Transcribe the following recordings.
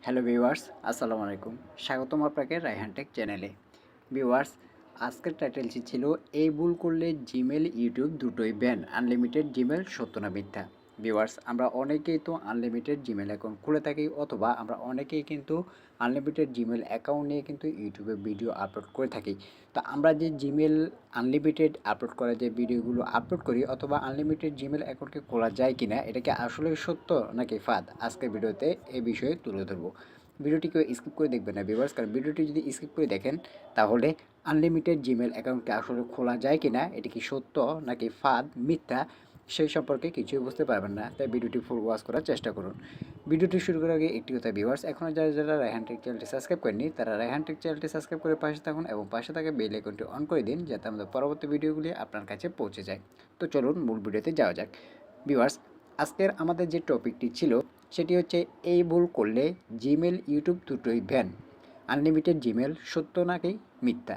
Hello viewers, আসসালামু আলাইকুম। স্বাগতম আপনাকে রায়হান টেক চ্যানেলে। ভিউয়ার্স, আজকের টাইটেলটি ছিল এই ভুল করলে জিমেল ইউটিউব দুটোই ব্যান, আনলিমিটেড জিমেল সত্য না মিথ্যা। ভিউয়ার্স, আমরা অনেকেই তো আনলিমিটেড জিমেল অ্যাকাউন্ট খুলে থাকি, অথবা আমরা অনেকেই কিন্তু আনলিমিটেড জিমেল অ্যাকাউন্ট নিয়ে কিন্তু ইউটিউবে ভিডিও আপলোড করে থাকি। তো আমরা যে জিমেল আনলিমিটেড আপলোড করা যে ভিডিওগুলো আপলোড করি, অথবা আনলিমিটেড জিমেল অ্যাকাউন্টকে খোলা যায় কিনা, এটা কি আসলে সত্য নাকি ফাঁদ, আজকের ভিডিওতে এই বিষয়ে তুলে ধরবো। ভিডিওটি কেউ স্কিপ করে দেখবেন না ভিউয়ার্স, কারণ ভিডিওটি যদি স্কিপ করে দেখেন তাহলে আনলিমিটেড জিমেল অ্যাকাউন্টকে আসলে খোলা যায় কিনা, এটি কি সত্য নাকি ফাঁদ মিথ্যা, সেই সম্পর্কে কিছুই বুঝতে পারবেন না। তাই ভিডিওটি ফুল ওয়াচ করার চেষ্টা করুন। ভিডিওটি শুরু করার আগে একটি কথা ভিউয়ার্স, এখনও যারা যারা রায়হান টেক চ্যানেলটি সাবস্ক্রাইব করেননি তারা রায়হান টেক চ্যানেলটি সাবস্ক্রাইব করে পাশে থাকুন এবং পাশে থাকা বেল আইকনটি অন করে দিন, যাতে আমাদের পরবর্তী ভিডিওগুলি আপনার কাছে পৌঁছে যায়। তো চলুন মূল ভিডিওতে যাওয়া যাক। ভিউয়ার্স, আজকের আমাদের যে টপিকটি ছিল সেটি হচ্ছে এই ভুল করলে জিমেল ইউটিউব দুটোই ব্যান, আনলিমিটেড জিমেল সত্য নাকি মিথ্যা।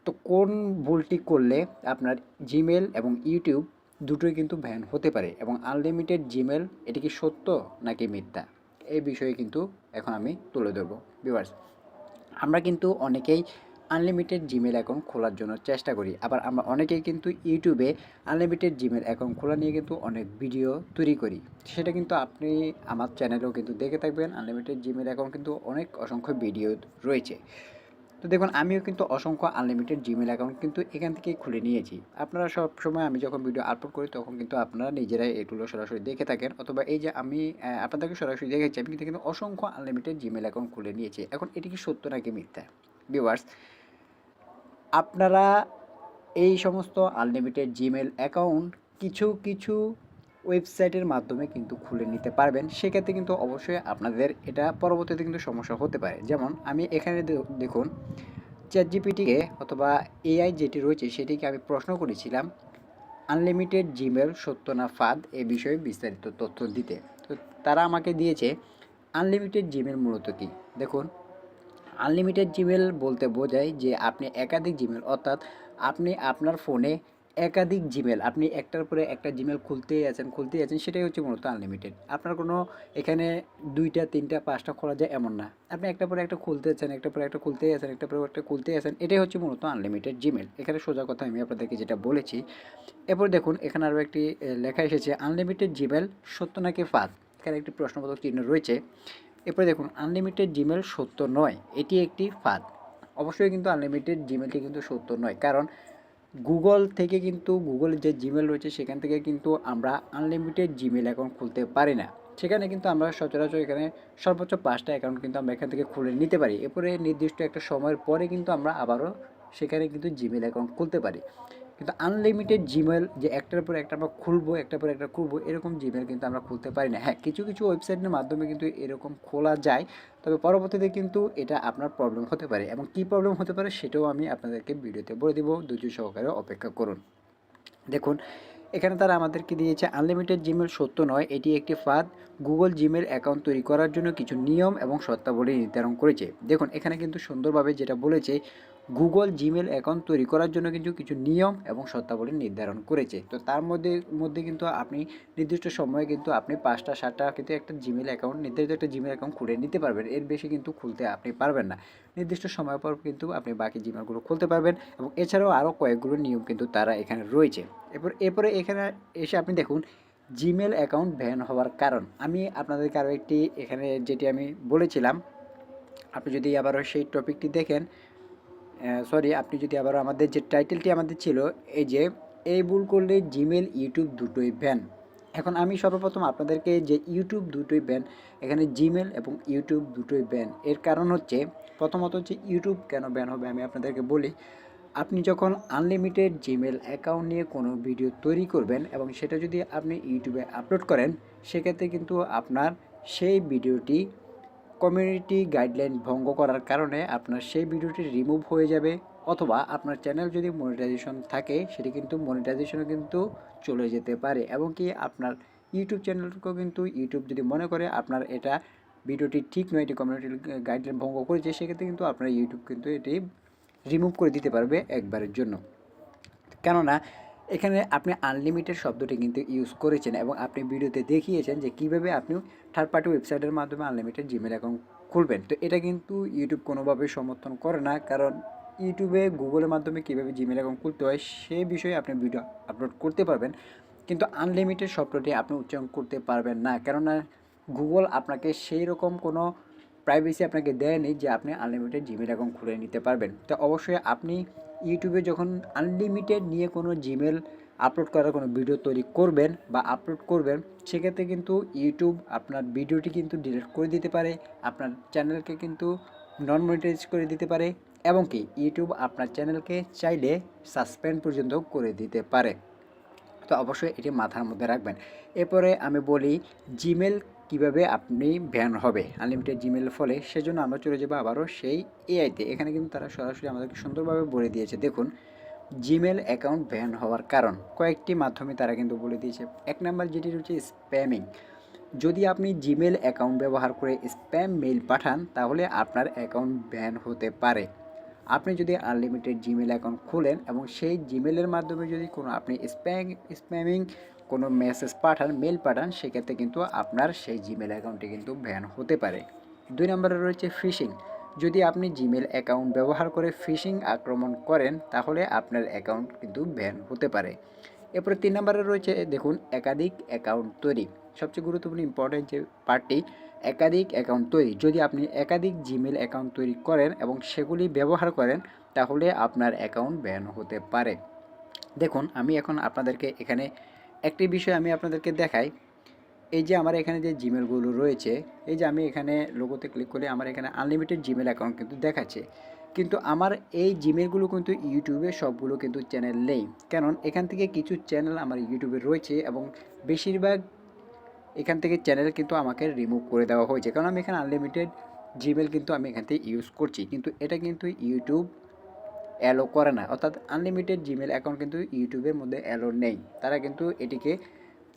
তো কোন ভুলটি করলে আপনার জিমেল এবং ইউটিউব দুটোই কিন্তু ব্যান হতে পারে, এবং আনলিমিটেড জিমেল এটি কি সত্য নাকি মিথ্যা, এই বিষয়ে কিন্তু এখন আমি তুলে ধরবো। ভিউয়ার্স, আমরা কিন্তু অনেকেই আনলিমিটেড জিমেল অ্যাকাউন্ট খোলার জন্য চেষ্টা করি, আবার আমরা অনেকেই কিন্তু ইউটিউবে আনলিমিটেড জিমেল অ্যাকাউন্ট খোলা নিয়ে কিন্তু অনেক ভিডিও তৈরি করি। সেটা কিন্তু আপনি আমার চ্যানেলেও কিন্তু দেখে থাকবেন, আনলিমিটেড জিমেল অ্যাকাউন্ট কিন্তু অনেক অসংখ্য ভিডিও রয়েছে। তো দেখুন, আমিও কিন্তু অসংখ্য আনলিমিটেড জিমেল অ্যাকাউন্ট কিন্তু এখান থেকেই খুলে নিয়েছি। আপনারা সব সময় আমি যখন ভিডিও আপলোড করি তখন কিন্তু আপনারা নিজেরাই এগুলো সরাসরি দেখে থাকেন, অথবা এই যে আমি আপনাদেরকে সরাসরি দেখেছি, আমি কিন্তু অসংখ্য আনলিমিটেড জিমেল অ্যাকাউন্ট খুলে নিয়েছি। এখন এটি কি সত্য নাকি মিথ্যা? ভিউয়ার্স, আপনারা এই সমস্ত আনলিমিটেড জিমেল অ্যাকাউন্ট কিছু কিছু ওয়েবসাইটের মাধ্যমে কিন্তু খুলে নিতে পারবেন। সেক্ষেত্রে কিন্তু অবশ্যই আপনাদের এটা পরবর্তীতে কিন্তু সমস্যা হতে পারে। যেমন আমি এখানে দেখুন, চ্যাটজিপিটিকে অথবা এআই যেটি রয়েছে সেটিকে আমি প্রশ্ন করেছিলাম আনলিমিটেড জিমেল সত্য না ফাঁদ এ বিষয়ে বিস্তারিত তথ্য দিতে। তো তারা আমাকে দিয়েছে আনলিমিটেড জিমেল মূলত কী। দেখুন, আনলিমিটেড জিমেল বলতে বোঝায় যে আপনি একাধিক জিমেল, অর্থাৎ আপনি আপনার ফোনে একাধিক জিমেল, আপনি একটার পরে একটা জিমেল খুলতেই আছেন, সেটাই হচ্ছে মূলত আনলিমিটেড। আপনার কোনো এখানে 2টা 3টা 5টা খোলা যায় এমন না, আপনি একটার পরে একটা খুলতে আছেন, একটার পরে একটা খুলতেই আছেন, একটার পরে একটা খুলতেই আছেন, এটাই হচ্ছে মূলত আনলিমিটেড জিমেল। এখানে সোজা কথা আমি আপনাদেরকে যেটা বলেছি। এরপর দেখুন, এখানে আরও একটি লেখা এসেছে আনলিমিটেড জিমেল সত্য নাকি ফাঁদ, এখানে একটি প্রশ্নবোধক চিহ্ন রয়েছে। এরপরে দেখুন, আনলিমিটেড জিমেল সত্য নয়, এটি একটি ফাঁদ। অবশ্যই কিন্তু আনলিমিটেড জিমেলটি কিন্তু সত্য নয়, কারণ গুগল থেকে কিন্তু গুগলের যে জিমেল রয়েছে সেখান থেকে কিন্তু আমরা আনলিমিটেড জিমেল অ্যাকাউন্ট খুলতে পারি না। সেখানে কিন্তু আমরা সচরাচর এখানে সর্বোচ্চ 5টা অ্যাকাউন্ট কিন্তু আমরা এখান থেকে খুলে নিতে পারি। এরপরে নির্দিষ্ট একটা সময়ের পরে কিন্তু আমরা আবারও সেখানে কিন্তু জিমেল অ্যাকাউন্ট খুলতে পারি। কিন্তু আনলিমিটেড জিমেল যে একটার পর একটা আমরা খুলবো, একটার পর একটা খুলবো, এরকম জিমেল কিন্তু আমরা খুলতে পারি না। হ্যাঁ, কিছু কিছু ওয়েবসাইটের মাধ্যমে কিন্তু এরকম খোলা যায়, তবে পরবর্তীতে কিন্তু এটা আপনার প্রবলেম হতে পারে, এবং কী প্রবলেম হতে পারে সেটাও আমি আপনাদেরকে ভিডিওতে বলে দেবো, ধৈর্য সহকারে অপেক্ষা করুন। দেখুন, এখানে তারা আমাদেরকে দিয়েছে আনলিমিটেড জিমেল সত্য নয়, এটি একটি ফাঁদ। গুগল জিমেল অ্যাকাউন্ট তৈরি করার জন্য কিছু নিয়ম এবং শর্তাবলী নির্ধারণ করেছে। দেখুন, এখানে কিন্তু সুন্দরভাবে যেটা বলেছে, গুগল জিমেল অ্যাকাউন্ট তৈরি করার জন্য কিন্তু কিছু নিয়ম এবং শর্তাবলী নির্ধারণ করেছে। তো তার মধ্যে মধ্যে কিন্তু আপনি নির্দিষ্ট সময়ে কিন্তু আপনি 5টা 7টা কিন্তু একটা জিমেল অ্যাকাউন্ট, নির্ধারিত একটা জিমেল অ্যাকাউন্ট খুলে নিতে পারবেন, এর বেশি কিন্তু খুলতে আপনি পারবেন না। নির্দিষ্ট সময় পর কিন্তু আপনি বাকি জিমেলগুলো খুলতে পারবেন, এবং এছাড়াও আরও কয়েকগুলো নিয়ম কিন্তু তারা এখানে রয়েছে। এরপরে এখানে এসে আপনি দেখুন জিমেল অ্যাকাউন্ট ব্যান হওয়ার কারণ। আমি আপনাদেরকে আরও একটি এখানে যেটি আমি বলেছিলাম, আপনি যদি আবারও সেই টপিকটি দেখেন, আপনি যদি আবারও আমাদের যে টাইটেলটি আমাদের ছিল, এই যে এই ভুল করলে জিমেল ইউটিউব দুটোই ব্যান। এখন আমি সর্বপ্রথম আপনাদেরকে যে ইউটিউব দুটোই ব্যান, এখানে জিমেল এবং ইউটিউব দুটোই ব্যান, এর কারণ হচ্ছে, প্রথমত হচ্ছে ইউটিউব কেন ব্যান হবে আমি আপনাদেরকে বলি। আপনি যখন আনলিমিটেড জিমেল অ্যাকাউন্ট নিয়ে কোনো ভিডিও তৈরি করবেন এবং সেটা যদি আপনি ইউটিউবে আপলোড করেন, সেক্ষেত্রে কিন্তু আপনার সেই ভিডিওটি কমিউনিটি গাইডলাইন ভঙ্গ করার কারণে আপনার সেই ভিডিওটি রিমুভ হয়ে যাবে, অথবা আপনার চ্যানেল যদি মনিটাইজেশন থাকে সেটি কিন্তু মনিটাইজেশনও কিন্তু চলে যেতে পারে, এবং কি আপনার ইউটিউব চ্যানেলকেও কিন্তু ইউটিউব যদি মনে করে আপনার এটা ভিডিওটি ঠিক নয়, এটি কমিউনিটি গাইডলাইন ভঙ্গ করেছে, সেক্ষেত্রে কিন্তু আপনার ইউটিউব কিন্তু এটি রিমুভ করে দিতে পারবে একবারের জন্য। কেননা এখানে আপনি আনলিমিটেড শব্দটি কিন্তু ইউজ করেছেন এবং আপনি ভিডিওতে দেখিয়েছেন যে কীভাবে আপনি থার্ড পার্টি ওয়েবসাইটের মাধ্যমে আনলিমিটেড জিমেল অ্যাকাউন্ট খুলবেন। তো এটা কিন্তু ইউটিউব কোনোভাবেই সমর্থন করে না, কারণ ইউটিউবে গুগলের মাধ্যমে কীভাবে জিমেল অ্যাকাউন্ট খুলতে হয় সে বিষয়ে আপনি ভিডিও আপলোড করতে পারবেন, কিন্তু আনলিমিটেড শব্দটি আপনি উচ্চারণ করতে পারবেন না, কেননা গুগল আপনাকে সেই রকম কোনো প্রাইভেসি আপনাকে দেয়নি যে আপনি আনলিমিটেড জিমেল অ্যাকাউন্ট খুলে নিতে পারবেন। তো অবশ্যই আপনি ইউটিউবে যখন আনলিমিটেড নিয়ে কোনো জিমেল আপলোড করার কোনো ভিডিও তৈরি করবেন বা আপলোড করবেন, সেক্ষেত্রে কিন্তু ইউটিউব আপনার ভিডিওটি কিন্তু ডিলিট করে দিতে পারে, আপনার চ্যানেলকে কিন্তু নন মনিটাইজ করে দিতে পারে, এবং কি ইউটিউব আপনার চ্যানেলকে চাইলে সাসপেন্ড পর্যন্ত করে দিতে পারে। তো অবশ্যই এটি মাথার মধ্যে রাখবেন। এরপরে আমি বলি জিমেল কিভাবে আপনি ব্যান হবে আনলিমিটেড জিমেলের ফলে, সেজন্য আমরা চলে যাবো আবারও সেই এআইতে। এখানে কিন্তু তারা সরাসরি আমাদেরকে সুন্দরভাবে বলে দিয়েছে। দেখুন, জিমেল অ্যাকাউন্ট ব্যান হওয়ার কারণ কয়েকটি মাধ্যমে তারা কিন্তু বলে দিয়েছে। এক নাম্বার যেটি হচ্ছে স্প্যামিং। যদি আপনি জিমেল অ্যাকাউন্ট ব্যবহার করে স্প্যাম মেইল পাঠান তাহলে আপনার অ্যাকাউন্ট ব্যান হতে পারে। আপনি যদি আনলিমিটেড জিমেল অ্যাকাউন্ট খুলেন এবং সেই জিমেলের মাধ্যমে যদি কোনো আপনি স্প্যামিং কোনো মেসেজ পাঠান, মেল পাঠান, সেক্ষেত্রে কিন্তু আপনার সেই জিমেল অ্যাকাউন্টটি কিন্তু ব্যান হতে পারে। 2 নম্বরে রয়েছে ফিশিং। যদি আপনি জিমেল অ্যাকাউন্ট ব্যবহার করে ফিশিং আক্রমণ করেন তাহলে আপনার অ্যাকাউন্ট কিন্তু ব্যান হতে পারে। এরপরে 3 নম্বরে রয়েছে দেখুন একাধিক অ্যাকাউন্ট তৈরি। সবচেয়ে গুরুত্বপূর্ণ ইম্পর্টেন্ট যে পার্টটি, একাধিক অ্যাকাউন্ট তৈরি। যদি আপনি একাধিক জিমেল অ্যাকাউন্ট তৈরি করেন এবং সেগুলি ব্যবহার করেন তাহলে আপনার অ্যাকাউন্ট ব্যান হতে পারে। দেখুন, আমি এখন আপনাদেরকে এখানে একটি বিষয় আমি আপনাদেরকে দেখাই। এই যে আমার এখানে যে জিমেলগুলো রয়েছে, এই যে আমি এখানে লোগোতে ক্লিক করে আমার এখানে আনলিমিটেড জিমেল অ্যাকাউন্ট কিন্তু দেখাচ্ছে, কিন্তু আমার এই জিমেলগুলো কিন্তু ইউটিউবে সবগুলো কিন্তু চ্যানেল নেই, কারণ এখান থেকে কিছু চ্যানেল আমার ইউটিউবে রয়েছে এবং বেশিরভাগ এখান থেকে চ্যানেল কিন্তু আমাকে রিমুভ করে দেওয়া হয়েছে, কারণ আমি এখানে আনলিমিটেড জিমেল কিন্তু আমি এখান থেকে ইউজ করছি, কিন্তু এটা কিন্তু ইউটিউব অ্যালো করে না, অর্থাৎ আনলিমিটেড জিমেল অ্যাকাউন্ট কিন্তু ইউটিউবের মধ্যে অ্যালো নেই। তারা কিন্তু এটিকে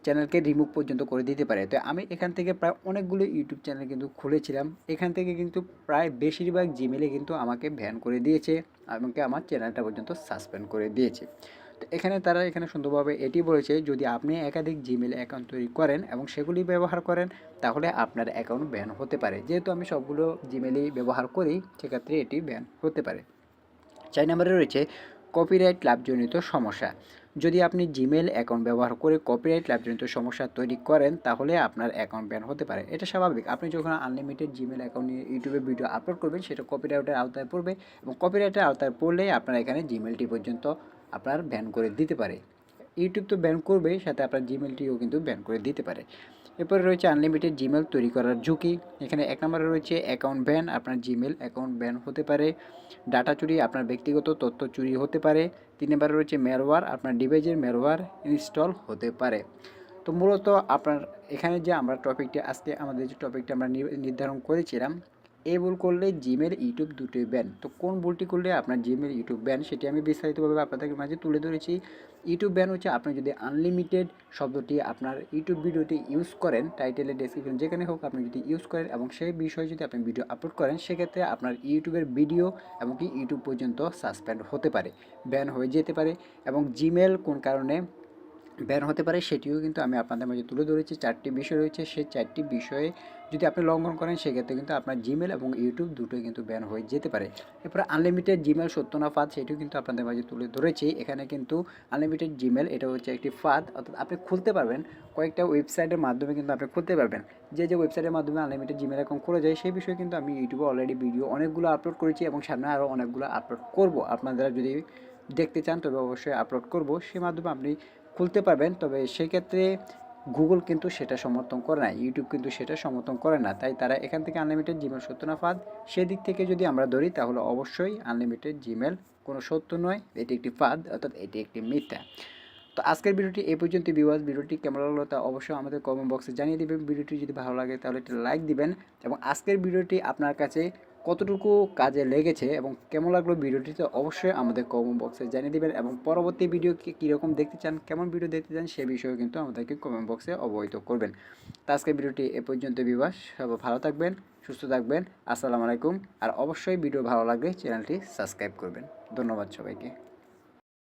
চ্যানেলকে রিমুভ পর্যন্ত করে দিতে পারে। তো আমি এখান থেকে প্রায় অনেকগুলো ইউটিউব চ্যানেল কিন্তু খুলেছিলাম, এখান থেকে কিন্তু প্রায় বেশিরভাগ জিমেলে কিন্তু আমাকে ব্যান করে দিয়েছে, এমনকি আমার চ্যানেলটা পর্যন্ত সাসপেন্ড করে দিয়েছে। তো এখানে তারা এখানে সুন্দরভাবে এটি বলেছে, যদি আপনি একাধিক জিমেল অ্যাকাউন্ট তৈরি করেন এবং সেগুলি ব্যবহার করেন তাহলে আপনার অ্যাকাউন্ট ব্যান হতে পারে। যেহেতু আমি সবগুলো জিমেলই ব্যবহার করি, সেক্ষেত্রে এটি ব্যান হতে পারে। 4 নম্বরে রয়েছে কপিরাইট লাভজনিত সমস্যা। যদি আপনি জিমেল অ্যাকাউন্ট ব্যবহার করে কপিরাইট লাভজনিত সমস্যা তৈরি করেন তাহলে আপনার অ্যাকাউন্ট ব্যান হতে পারে। এটা স্বাভাবিক। আপনি যখন আনলিমিটেড জিমেল অ্যাকাউন্ট নিয়ে ইউটিউবে ভিডিও আপলোড করবেন সেটা কপিরাইটের আওতায় পড়বে, এবং কপিরাইটের আওতায় পড়লেই আপনার এখানে জিমেলটি পর্যন্ত আপনার ব্যান করে দিতে পারে। ইউটিউব তো ব্যান করবেই, সাথে আপনার জিমেলটিও কিন্তু ব্যান করে দিতে পারে। এরপরে রয়েছে আনলিমিটেড জিমেল তৈরি করার ঝুঁকি। এখানে 1 নম্বরে রয়েছে অ্যাকাউন্ট ব্যান, আপনার জিমেল অ্যাকাউন্ট ব্যান হতে পারে। ডাটা চুরি, আপনার ব্যক্তিগত তথ্য চুরি হতে পারে। 3 নম্বরে রয়েছে ম্যালওয়্যার, আপনার ডিভাইসের ম্যালওয়্যার ইনস্টল হতে পারে। তো মূলত আপনার এখানে যে আমরা টপিকটি আজকে আমাদের যে টপিকটা আমরা নির্ধারণ করেছিলাম, এই ভুল করলে জিমেল ইউটিউব দুটোই ব্যান। তো কোন ভুলটি করলে আপনার জিমেল ইউটিউব ব্যান সেটি আমি বিস্তারিতভাবে আপনাদের মাঝে তুলে ধরেছি। ইউটিউব ব্যান হচ্ছে আপনি যদি আনলিমিটেড শব্দটি আপনার ইউটিউব ভিডিওতে ইউজ করেন, টাইটেলে ডেসক্রিপশন যেখানে হোক আপনি যদি ইউজ করেন এবং সেই বিষয়ে যদি আপনি ভিডিও আপলোড করেন, সেক্ষেত্রে আপনার ইউটিউবের ভিডিও এমনকি ইউটিউব পর্যন্ত সাসপেন্ড হতে পারে, ব্যান হয়ে যেতে পারে। এবং জিমেল কোন কারণে ব্যান হতে পারে সেটিও কিন্তু আমি আপনাদের মাঝে তুলে ধরেছি। 4টি বিষয় রয়েছে, সেই 4টি বিষয়ে যদি আপনি লঙ্ঘন করেন সেক্ষেত্রে কিন্তু আপনার জিমেল এবং ইউটিউব দুটোই কিন্তু ব্যান হয়ে যেতে পারে। এরপরে আনলিমিটেড জিমেল সত্য না ফাঁদ সেটিও কিন্তু আপনাদের মাঝে তুলে ধরেছি। এখানে কিন্তু আনলিমিটেড জিমেল এটা হচ্ছে একটি ফাঁদ, অর্থাৎ আপনি খুলতে পারবেন কয়েকটা ওয়েবসাইটের মাধ্যমে কিন্তু আপনি খুলতে পারবেন। যে ওয়েবসাইটের মাধ্যমে আনলিমিটেড জিমেল অ্যাকাউন্ট খোলা যায় সেই বিষয়ে কিন্তু আমি ইউটিউবে অলরেডি ভিডিও অনেকগুলো আপলোড করেছি এবং সামনে আরও অনেকগুলো আপলোড করব। আপনারা যদি দেখতে চান তবে অবশ্যই আপলোড করব, সেই মাধ্যমে আপনি খুলতে পারবেন। তবে সেক্ষেত্রে গুগল কিন্তু সেটা সমর্থন করে না, ইউটিউব কিন্তু সেটা সমর্থন করে না, তাই তারা এখান থেকে আনলিমিটেড জিমেল সত্য না ফাঁদ সেদিক থেকে যদি আমরা ধরি তাহলে অবশ্যই আনলিমিটেড জিমেল কোনো সত্য নয়, এটি একটি ফাঁদ, অর্থাৎ এটি একটি মিথ্যা। তো আজকের ভিডিওটি এই পর্যন্ত ভিউয়ার্স, ভিডিওটি কেমন লাগলো তা অবশ্যই আমাদের কমেন্ট বক্সে জানিয়ে দেবেন। ভিডিওটি যদি ভালো লাগে তাহলে একটা লাইক দিবেন, এবং আজকের ভিডিওটি আপনার কাছে কতটুকু কাজে লেগেছে এবং কেমন লাগলো ভিডিওটিতে অবশ্যই আমাদের কমেন্ট বক্সে জানিয়ে দেবেন, এবং পরবর্তী ভিডিও কীরকম দেখতে চান, কেমন ভিডিও দেখতে চান সে বিষয়েও কিন্তু আমাদেরকে কমেন্ট বক্সে অবহিত করবেন। তো আজকের ভিডিওটি এ পর্যন্ত ভিউয়ার্স, সবাই ভালো থাকবেন, সুস্থ থাকবেন, আসসালামু আলাইকুম। আর অবশ্যই ভিডিও ভালো লাগলে চ্যানেলটি সাবস্ক্রাইব করবেন। ধন্যবাদ সবাইকে।